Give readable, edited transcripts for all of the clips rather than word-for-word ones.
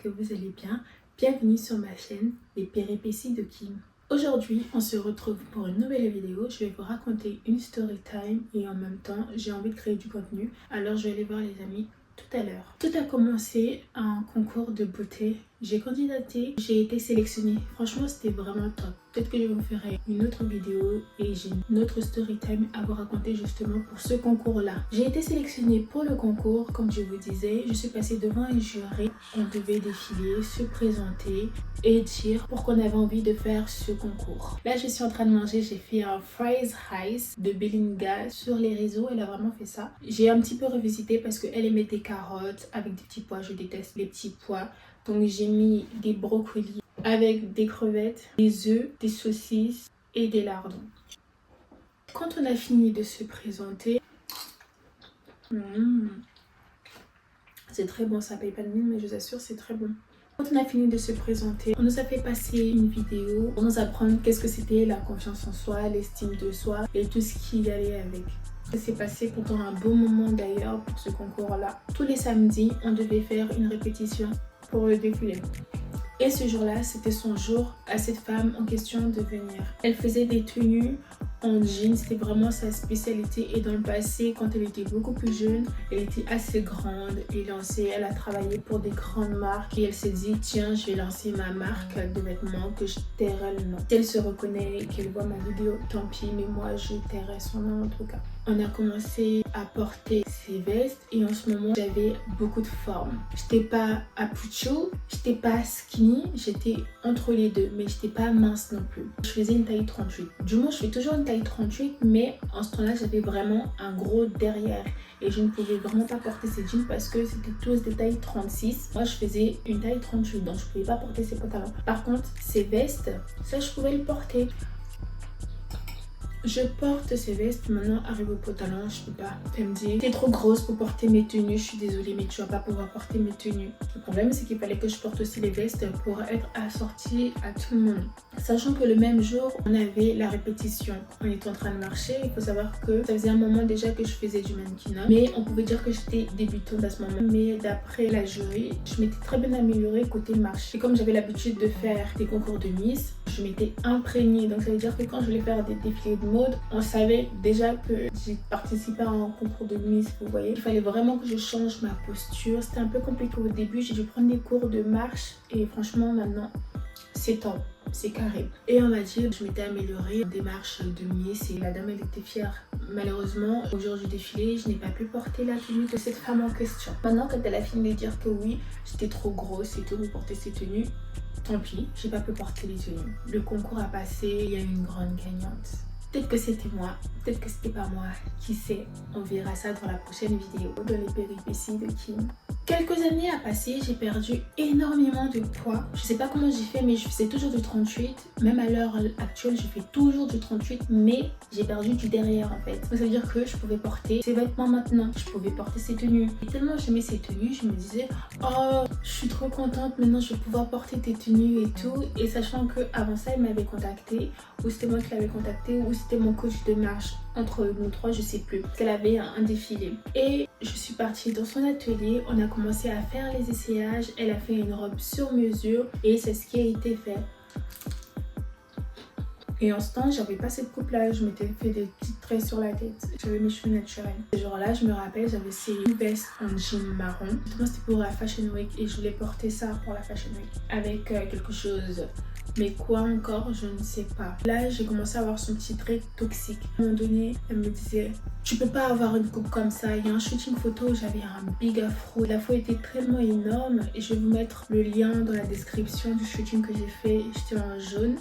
que vous allez bien. Bienvenue sur ma chaîne, les péripéties de Kim. Aujourd'hui, on se retrouve pour une nouvelle vidéo. Je vais vous raconter une story time et en même temps, j'ai envie de créer du contenu. Alors, je vais aller voir les amis tout à l'heure. Tout a commencé à un concours de beauté. J'ai candidaté, j'ai été sélectionnée. Franchement, c'était vraiment top. Peut-être que je vous ferai une autre vidéo et j'ai une autre story time à vous raconter justement pour ce concours-là. J'ai été sélectionnée pour le concours, comme je vous disais. Je suis passée devant un jury. On devait défiler, se présenter et dire pourquoi on avait envie de faire ce concours. Là, je suis en train de manger. J'ai fait un fries rice de Belinda sur les réseaux. Elle a vraiment fait ça. J'ai un petit peu revisité parce qu'elle aimait des carottes avec des petits pois. Je déteste les petits pois. Donc j'ai mis des brocolis avec des crevettes, des œufs, des saucisses et des lardons. Quand on a fini de se présenter, c'est très bon, ça paye pas de mine, mais je vous assure c'est très bon. Quand on a fini de se présenter, on nous a fait passer une vidéo pour nous apprendre qu'est-ce que c'était la confiance en soi, l'estime de soi et tout ce qui allait avec. Ça s'est passé pendant un bon moment d'ailleurs pour ce concours-là. Tous les samedis, on devait faire une répétition pour le défilé. Et ce jour-là, c'était son jour à cette femme en question de venir. Elle faisait des tenues en jean, c'était vraiment sa spécialité. Et dans le passé, quand elle était beaucoup plus jeune, elle était assez grande et lancée. Elle a travaillé pour des grandes marques et elle s'est dit tiens, je vais lancer ma marque de vêtements que je tairai le nom. Si elle se reconnaît et qu'elle voit ma vidéo, tant pis, mais moi je tairai son nom en tout cas. On a commencé à porter ces vestes et en ce moment j'avais beaucoup de forme. J'étais pas à pucho, j'étais pas skinny, j'étais entre les deux, mais j'étais pas mince non plus. Je faisais une taille 38. Du moins je fais toujours une taille 38, mais en ce temps-là j'avais vraiment un gros derrière et je ne pouvais vraiment pas porter ces jeans parce que c'était tous des tailles 36. Moi je faisais une taille 38, donc je pouvais pas porter ces pantalons. Par contre ces vestes, ça je pouvais le porter. Je porte ces vestes, maintenant arrive au pantalon, je peux pas. Elle me dit, t'es trop grosse pour porter mes tenues, je suis désolée mais tu vas pas pouvoir porter mes tenues. Le problème c'est qu'il fallait que je porte aussi les vestes pour être assortie à tout le monde. Sachant que le même jour, on avait la répétition. On était en train de marcher, il faut savoir que ça faisait un moment déjà que je faisais du mannequinat. Mais on pouvait dire que j'étais débutante à ce moment. Mais d'après la jury, je m'étais très bien améliorée côté marche. Et comme j'avais l'habitude de faire des concours de Miss, je m'étais imprégnée. Donc ça veut dire que quand je voulais faire des défilés de mode, on savait déjà que j'ai participé à un concours de Miss, vous voyez. Il fallait vraiment que je change ma posture. C'était un peu compliqué au début, j'ai dû prendre des cours de marche et franchement maintenant c'est top, c'est carré. Et on m'a dit que je m'étais améliorée en démarche de Miss et la dame elle était fière. Malheureusement, au jour du défilé, je n'ai pas pu porter la tenue de cette femme en question. Maintenant quand elle a fini de dire que oui, j'étais trop grosse et tout pour porter ces tenues, tant pis, j'ai pas pu porter les tenues. Le concours a passé, il y a eu une grande gagnante. Peut-être que c'était moi, peut-être que c'était pas moi, qui sait, on verra ça dans la prochaine vidéo, dans les péripéties de Kim. Quelques années à passer, j'ai perdu énormément de poids. Je sais pas comment j'ai fait, mais je faisais toujours du 38. Même à l'heure actuelle, je fais toujours du 38, mais j'ai perdu du derrière en fait. Donc, ça veut dire que je pouvais porter ces vêtements maintenant. Je pouvais porter ces tenues. Et tellement j'aimais ces tenues, je me disais, oh, je suis trop contente, maintenant je vais pouvoir porter tes tenues et tout. Et sachant que avant ça, elle m'avait contacté, ou c'était moi qui l'avais contacté, ou c'était mon coach de marche. Entre nous trois, je sais plus. Parce qu'elle avait un défilé. Et je suis partie dans son atelier. On a commencé à faire les essayages. Elle a fait une robe sur mesure. Et c'est ce qui a été fait. Et en ce temps, j'avais pas cette coupe-là. Je m'étais fait des petites traits sur la tête. J'avais mes cheveux naturels. Ce jour-là, je me rappelle, j'avais ces vestes en jean marron. Justement, c'était pour la Fashion Week. Et je voulais porter ça pour la Fashion Week. Avec quelque chose. Mais quoi encore, je ne sais pas. Là, j'ai commencé à avoir son petit trait toxique. À un moment donné, elle me disait, tu peux pas avoir une coupe comme ça. Il y a un shooting photo, j'avais un big afro. L'afro était tellement énorme. Et je vais vous mettre le lien dans la description du shooting que j'ai fait. J'étais en jaune.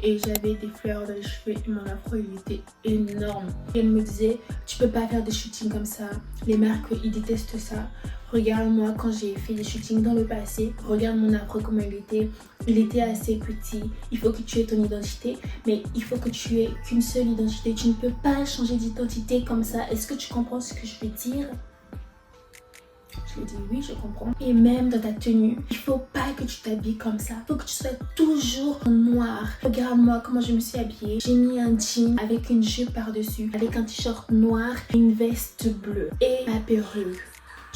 Et j'avais des fleurs dans les cheveux et mon afro il était énorme. Et elle me disait, tu peux pas faire des shootings comme ça. Les marques, ils détestent ça. Regarde-moi quand j'ai fait des shootings dans le passé. Regarde mon afro comment il était. Il était assez petit. Il faut que tu aies ton identité. Mais il faut que tu aies qu'une seule identité. Tu ne peux pas changer d'identité comme ça. Est-ce que tu comprends ce que je veux dire ? Je lui ai dit oui, je comprends. Et même dans ta tenue, il faut pas que tu t'habilles comme ça. Il faut que tu sois toujours en noir. Regarde-moi comment je me suis habillée. J'ai mis un jean avec une jupe par-dessus, avec un t-shirt noir et une veste bleue. Et ma perruque.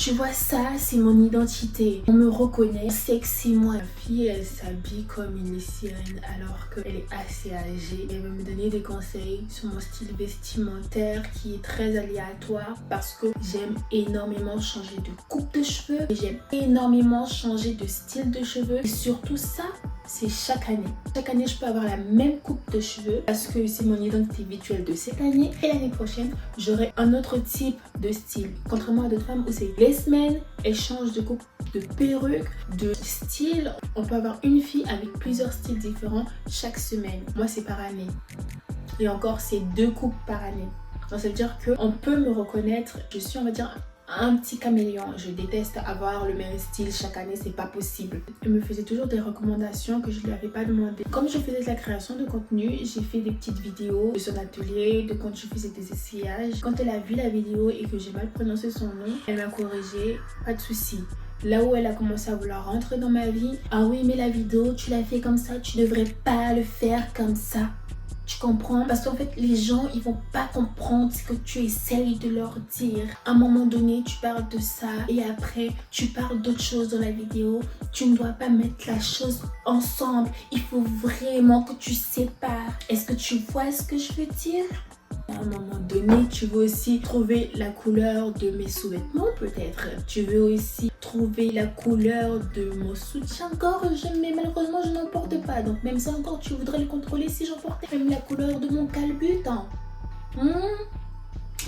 Tu vois, ça, c'est mon identité. On me reconnaît, on sait que c'est moi. La fille, elle s'habille comme une sirène alors qu'elle est assez âgée. Elle va me donner des conseils sur mon style vestimentaire qui est très aléatoire parce que j'aime énormément changer de coupe de cheveux. J'aime énormément changer de style de cheveux. Et surtout ça, c'est chaque année. Chaque année, je peux avoir la même coupe de cheveux parce que c'est mon identité visuelle de cette année. Et l'année prochaine, j'aurai un autre type de style. Contrairement à d'autres femmes où c'est les semaines, elles changent de coupe, de perruque, de style. On peut avoir une fille avec plusieurs styles différents chaque semaine. Moi, c'est par année. Et encore, c'est 2 coupes par année. Donc, ça veut dire qu'on peut me reconnaître. Je suis, on va dire, un petit caméléon. Je déteste avoir le même style chaque année, c'est pas possible. Elle me faisait toujours des recommandations que je lui avais pas demandé. Comme je faisais de la création de contenu, j'ai fait des petites vidéos de son atelier, de quand je faisais des essayages. Quand elle a vu la vidéo et que j'ai mal prononcé son nom, elle m'a corrigé, pas de souci. Là où elle a commencé à vouloir rentrer dans ma vie, ah oui mais la vidéo tu l'as fait comme ça, tu devrais pas le faire comme ça. Tu comprends? Parce qu'en fait, les gens, ils vont pas comprendre ce que tu essayes de leur dire. À un moment donné, tu parles de ça et après, tu parles d'autre chose dans la vidéo. Tu ne dois pas mettre la chose ensemble. Il faut vraiment que tu sépares. Est-ce que tu vois ce que je veux dire? À un moment donné, tu veux aussi trouver la couleur de mes sous-vêtements peut-être. Tu veux aussi trouver la couleur de mon soutien-gorge, mais malheureusement je n'en porte pas. Donc même ça encore, tu voudrais le contrôler si j'en portais. Même la couleur de mon calbut.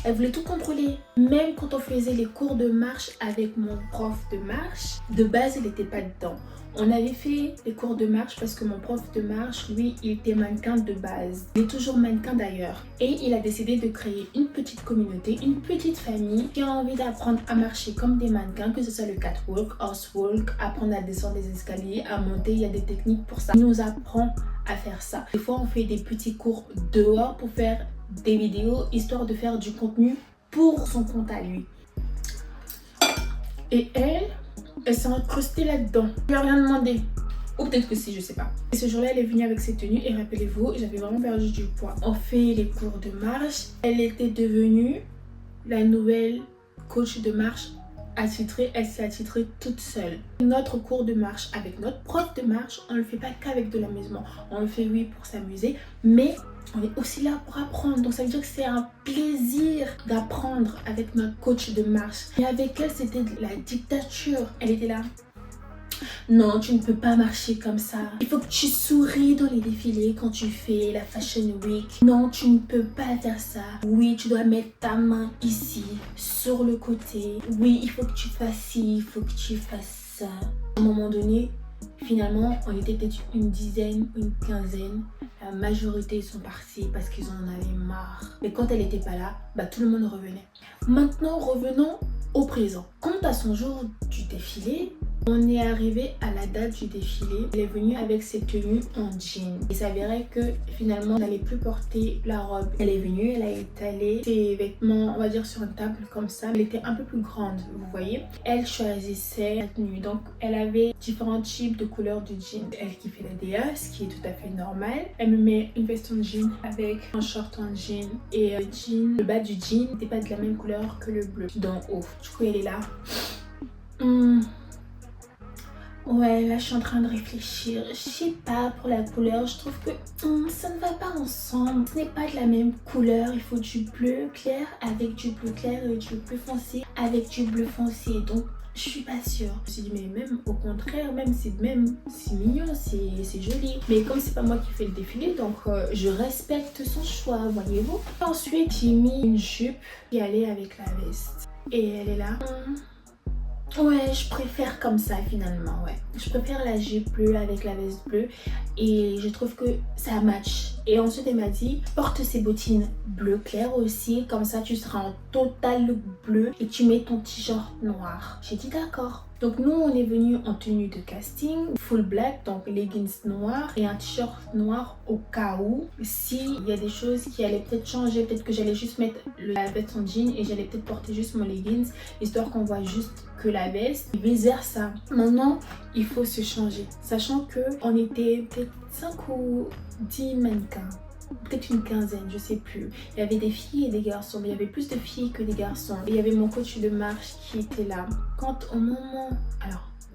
Elle voulait tout contrôler. Même quand on faisait les cours de marche avec mon prof de marche, de base, il n'était pas dedans. On avait fait les cours de marche parce que mon prof de marche, lui, il était mannequin de base. Il est toujours mannequin d'ailleurs. Et il a décidé de créer une petite communauté, une petite famille qui a envie d'apprendre à marcher comme des mannequins, que ce soit le catwalk, horsewalk, apprendre à descendre les escaliers, à monter. Il y a des techniques pour ça. Il nous apprend à faire ça. Des fois, on fait des petits cours dehors pour faire des vidéos, histoire de faire du contenu pour son compte à lui. Et elle s'est incrustée là-dedans. Je lui ai rien demandé. Ou peut-être que si, je sais pas. Et ce jour-là, elle est venue avec ses tenues et rappelez-vous, j'avais vraiment perdu du poids. On fait les cours de marche. Elle était devenue la nouvelle coach de marche attitrée. Elle s'est attitrée toute seule. Notre cours de marche avec notre prof de marche, on le fait pas qu'avec de l'amusement. On le fait, oui, pour s'amuser, mais on est aussi là pour apprendre. Donc ça veut dire que c'est un plaisir d'apprendre avec notre coach de marche. Et avec elle, c'était de la dictature. Elle était là. Non, tu ne peux pas marcher comme ça. Il faut que tu souris dans les défilés quand tu fais la Fashion Week. Non, tu ne peux pas faire ça. Oui, tu dois mettre ta main ici, sur le côté. Oui, il faut que tu fasses ci, il faut que tu fasses ça. À un moment donné, finalement, on était peut-être une dizaine, une quinzaine. La majorité sont partis parce qu'ils en avaient marre. Mais quand elle n'était pas là, tout le monde revenait. Maintenant, revenons au présent. Quant à son jour du défilé, on est arrivé à la date du défilé. Elle est venue avec ses tenues en jean. Il s'avérait que finalement, on n'allait plus porter la robe. Elle est venue, elle a étalé ses vêtements, on va dire sur une table comme ça. Elle était un peu plus grande, vous voyez. Elle choisissait la tenue. Donc, elle avait différents types de couleurs de jean. Elle qui fait la DA, ce qui est tout à fait normal. Elle me met une veste en jean avec un short en jean. Et le bas du jean n'était pas de la même couleur que le bleu d'en haut. Du coup, elle est là. Ouais, là je suis en train de réfléchir. Je sais pas pour la couleur, je trouve que ça ne va pas ensemble. Ce n'est pas de la même couleur. Il faut du bleu clair avec du bleu clair et du bleu foncé avec du bleu foncé. Donc je suis pas sûre. Je me suis dit mais même au contraire, c'est mignon, c'est joli. Mais comme c'est pas moi qui fais le défilé, donc je respecte son choix, voyez-vous. Ensuite j'ai mis une jupe qui allait avec la veste. Et elle est là. Ouais, je préfère comme ça finalement, ouais. Je préfère la jupe bleue avec la veste bleue et je trouve que ça match. Et ensuite elle m'a dit, porte ces bottines bleu clair aussi, comme ça tu seras en total look bleu et tu mets ton t-shirt noir. J'ai dit d'accord. Donc nous on est venu en tenue de casting, full black, donc leggings noirs et un t-shirt noir au cas où s'il y a des choses qui allaient peut-être changer, peut-être que j'allais juste mettre la veste en jean et j'allais peut-être porter juste mon leggings, histoire qu'on voit juste que la veste et vice versa. Maintenant il faut se changer, sachant que on était peut-être 5 ou 10 mannequins. peut-être une quinzaine, je sais plus. Il y avait des filles et des garçons, mais il y avait plus de filles que des garçons. Et il y avait mon coach de marche qui était là.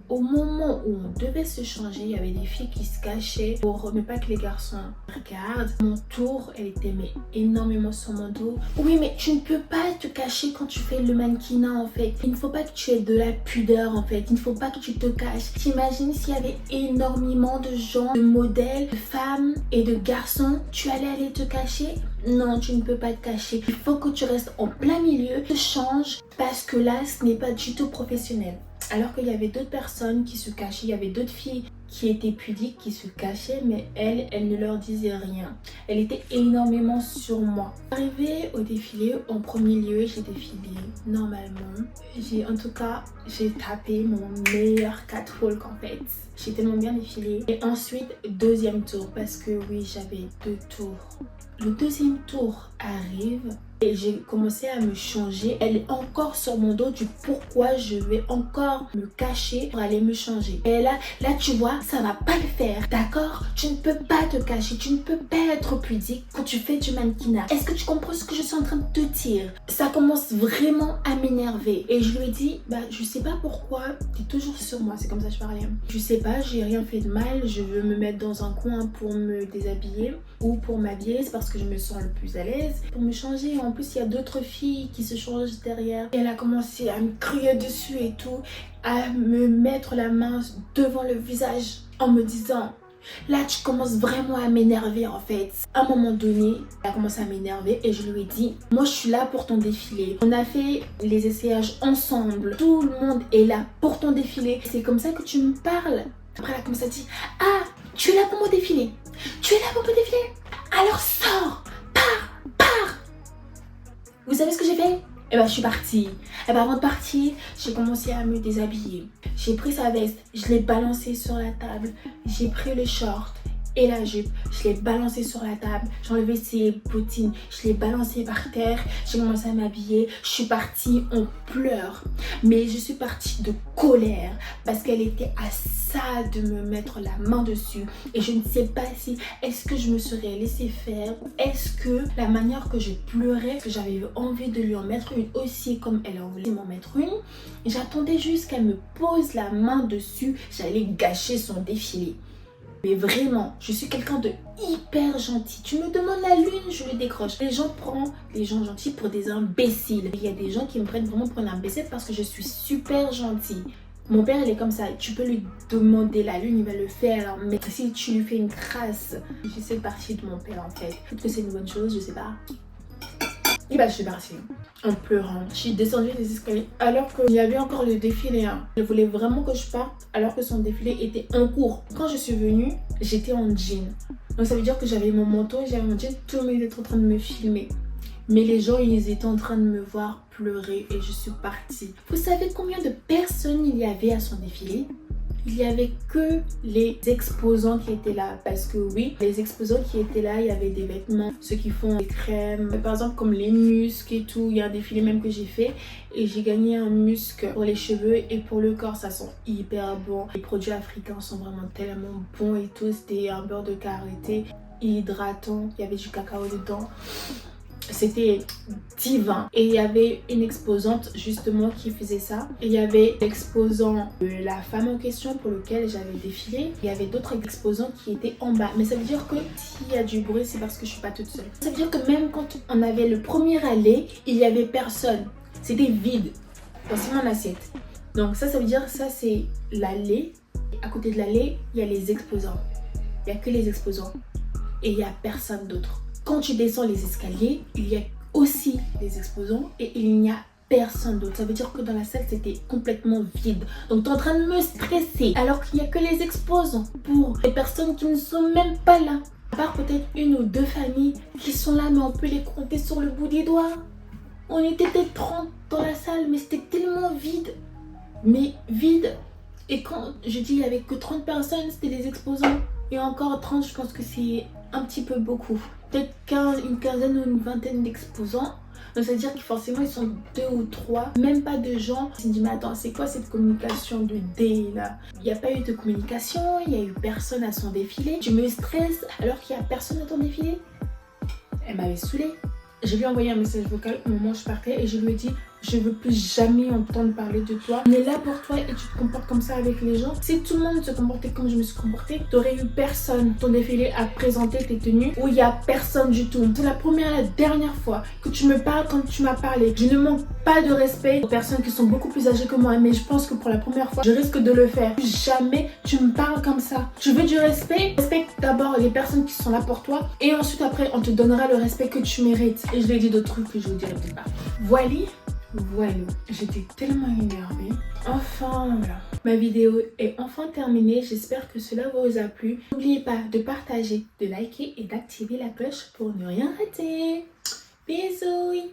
Au moment où on devait se changer, il y avait des filles qui se cachaient pour ne pas que les garçons regardent. Mon tour, elle était énormément sur mon dos. Oui, mais tu ne peux pas te cacher quand tu fais le mannequinat en fait. Il ne faut pas que tu aies de la pudeur en fait. Il ne faut pas que tu te caches. T'imagines s'il y avait énormément de gens, de modèles, de femmes et de garçons, tu allais aller te cacher? Non, tu ne peux pas te cacher. Il faut que tu restes en plein milieu, te changes parce que là, ce n'est pas du tout professionnel. Alors qu'il y avait d'autres personnes qui se cachaient, il y avait d'autres filles qui étaient pudiques, qui se cachaient, mais elle ne leur disait rien. Elle était énormément sur moi. Arrivée au défilé, en premier lieu, j'ai défilé normalement. J'ai tapé mon meilleur catwalk en fait. J'ai tellement bien défilé. Et ensuite, deuxième tour, parce que oui, j'avais 2 tours. Le deuxième tour arrive et j'ai commencé à me changer. Elle est encore sur mon dos du pourquoi je vais encore me cacher pour aller me changer. Et là tu vois, ça va pas le faire, d'accord? Tu ne peux pas te cacher, tu ne peux pas être pudique quand tu fais du mannequinat. Est-ce que tu comprends ce que je suis en train de te dire? Ça commence vraiment à m'énerver. Et je lui ai dit, je sais pas pourquoi, t'es toujours sur moi, c'est comme ça que je parlais. Je sais pas, j'ai rien fait de mal, je veux me mettre dans un coin pour me déshabiller ou pour m'habiller, c'est parce que je me sens le plus à l'aise. Pour me changer, en plus il y a d'autres filles qui se changent derrière. Et elle a commencé à me crier dessus et tout, à me mettre la main devant le visage en me disant, là tu commences vraiment à m'énerver en fait. À un moment donné, elle a commencé à m'énerver et je lui ai dit, moi je suis là pour ton défilé. On a fait les essayages ensemble, tout le monde est là pour ton défilé. C'est comme ça que tu me parles? Après elle a commencé à dire, ah, tu es là pour mon défilé? Tu es là pour mon défilé? Alors sors, pars. Vous savez ce que j'ai fait? Je suis partie. Avant de partir, j'ai commencé à me déshabiller. J'ai pris sa veste, je l'ai balancée sur la table. J'ai pris le short et la jupe, je l'ai balancé sur la table. J'ai enlevé ses bottines, je l'ai balancé par terre. J'ai commencé à m'habiller. Je suis partie en pleurs. Mais je suis partie de colère parce qu'elle était à ça de me mettre la main dessus. Et je ne sais pas si est-ce que je me serais laissé faire, est-ce que la manière que je pleurais, que j'avais envie de lui en mettre une aussi comme elle a voulu m'en mettre une. J'attendais juste qu'elle me pose la main dessus. J'allais gâcher son défilé. Mais vraiment, je suis quelqu'un de hyper gentil. Tu me demandes la lune, je le décroche. Les gens prennent les gens gentils pour des imbéciles. Il y a des gens qui me prennent vraiment pour un imbécile parce que je suis super gentille. Mon père, il est comme ça. Tu peux lui demander la lune, il va le faire. Mais si tu lui fais une crasse, je sais le parti de mon père en fait. Peut-être que c'est une bonne chose, je sais pas. Et je suis partie en pleurant. Je suis descendue des escaliers alors qu'il y avait encore le défilé. Elle voulait vraiment que je parte alors que son défilé était en cours. Quand je suis venue, j'étais en jean. Donc ça veut dire que j'avais mon manteau, j'avais mon jean, tout le monde était en train de me filmer. Mais les gens, ils étaient en train de me voir pleurer et je suis partie. Vous savez combien de personnes il y avait à son défilé? Il n'y avait que les exposants qui étaient là. Parce que oui, les exposants qui étaient là, il y avait des vêtements, ceux qui font des crèmes, par exemple comme les muscles et tout. Il y a un défilé même que j'ai fait et j'ai gagné un muscle pour les cheveux et pour le corps. Ça sent hyper bon. Les produits africains sont vraiment tellement bons et tout. C'était un beurre de karité hydratant. Il y avait du cacao dedans. C'était divin. Et il y avait une exposante justement qui faisait ça. Et il y avait l'exposant de la femme en question pour lequel j'avais défilé. Il y avait d'autres exposants qui étaient en bas. Mais ça veut dire que s'il y a du bruit, c'est parce que je suis pas toute seule. Ça veut dire que même quand on avait le premier allée, il y avait personne. C'était vide. Voici mon assiette. Donc ça veut dire ça c'est l'allée. À côté de l'allée, il y a les exposants. Il n'y a que les exposants. Et il n'y a personne d'autre. Quand tu descends les escaliers, il y a aussi les exposants et il n'y a personne d'autre. Ça veut dire que dans la salle, c'était complètement vide. Donc, tu es en train de me stresser alors qu'il n'y a que les exposants pour les personnes qui ne sont même pas là. À part peut-être 1 ou 2 familles qui sont là, mais on peut les compter sur le bout des doigts. On était peut-être 30 dans la salle, mais c'était tellement vide. Mais vide. Et quand je dis il n'y avait que 30 personnes, c'était les exposants. Et encore 30, je pense que c'est un petit peu beaucoup. Peut-être une quinzaine ou une vingtaine d'exposants. Donc ça veut dire que forcément ils sont 2 ou 3. Même pas de gens. Je me dis mais attends, c'est quoi cette communication de D là? Il n'y a pas eu de communication, il n'y a eu personne à son défilé. Tu me stresses alors qu'il n'y a personne à ton défilé? Elle m'avait saoulée. Je lui ai envoyé un message vocal au moment où je partais et je lui ai dit je veux plus jamais entendre parler de toi. On est là pour toi et tu te comportes comme ça avec les gens. Si tout le monde se comportait comme je me suis comportée, t'aurais eu personne ton défilé à présenter tes tenues où il y a personne du tout. C'est la première et la dernière fois que tu me parles comme tu m'as parlé. Je ne manque pas de respect aux personnes qui sont beaucoup plus âgées que moi, mais je pense que pour la première fois, je risque de le faire. Plus jamais tu me parles comme ça. Tu veux du respect? Respecte d'abord les personnes qui sont là pour toi et ensuite après on te donnera le respect que tu mérites. Et je lui ai dit d'autres trucs que je vous dirai peut-être pas. Voilà, j'étais tellement énervée. Enfin, voilà. Ma vidéo est enfin terminée. J'espère que cela vous a plu. N'oubliez pas de partager, de liker et d'activer la cloche pour ne rien rater. Bisous!